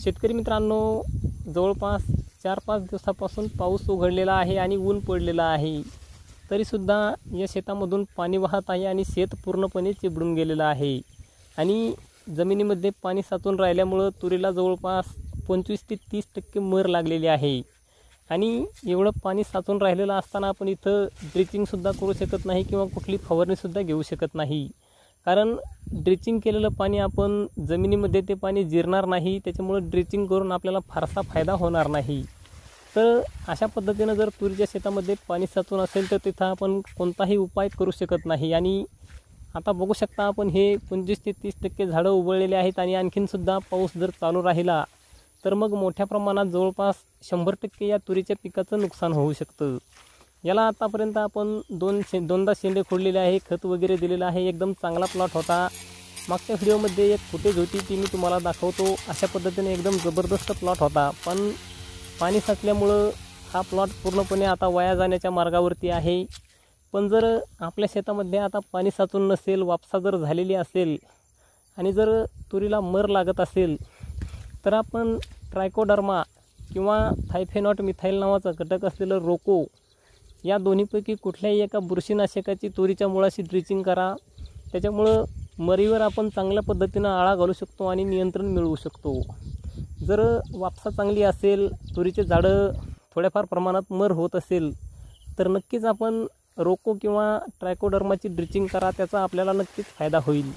शेतकरी मित्रांनो, जवळपास 4-5 दिवसापासून पाऊस उघडलेला आहे आणि ऊन पडलेला आहे. तरीसुद्धा या शेतामधून पाणी वाहत आहे आणि शेत पूर्णपणे चिबडून गेलेलं आहे. आणि जमिनीमध्ये पाणी साचून राहिल्यामुळं तुरीला जवळपास 25 ते 30% मर लागलेली आहे. आणि एवढं पाणी साचून राहिलेलं असताना आपण इथं ड्रिचिंगसुद्धा करू शकत नाही किंवा कुठली फवारणीसुद्धा घेऊ शकत नाही. कारण ड्रिचिंग केलेलं पाणी आपण जमिनीमध्ये ते पाणी जिरणार नाही, त्याच्यामुळं ड्रिचिंग करून आपल्याला फारसा फायदा होणार नाही. तर अशा पद्धतीनं जर तुरीच्या शेतामध्ये पाणी साचून असेल तर तिथं आपण कोणताही उपाय करू शकत नाही. आणि आता बघू शकता आपण हे 25 ते 30% झाडं उबळलेले आहेत आणि आणखीनसुद्धा पाऊस जर चालू राहिला तर मग मोठ्या प्रमाणात जवळपास 100% या तुरीच्या पिकाचं नुकसान होऊ शकतं. याला आतापर्यंत आपण दोनदा शेंडे खोडलेले आहे, खत वगैरे दिलेलं आहे. एकदम चांगला प्लॉट होता. मागच्या व्हिडिओमध्ये एक फुटेज होती ती मी तुम्हाला दाखवतो. अशा पद्धतीने एकदम जबरदस्त प्लॉट होता. पण पाणी साचल्यामुळं हा प्लॉट पूर्णपणे आता वाया जाण्याच्या मार्गावरती आहे. पण जर आपल्या शेतामध्ये आता पाणी साचून नसेल, वापसा जर झालेली असेल आणि जर तुरीला मर लागत असेल तर आपण ट्रायकोडर्मा किंवा थायफेनॉट मिथाईल नावाचा घटक असलेलं रोको या दोन्हीपैकी कुठल्याही एका बुरशीनाशकाची तुरीच्या मुळाशी ड्रिचिंग करा. त्याच्यामुळं मरीवर आपण चांगल्या पद्धतीनं आळा घालू शकतो आणि नियंत्रण मिळवू शकतो. जर वापसा चांगली असेल, तुरीचे झाडं थोड्याफार प्रमाणात मर होत असेल तर नक्कीच आपण रोको किंवा ट्रायकोडर्माची ड्रिचिंग करा. त्याचा आपल्याला नक्कीच फायदा होईल.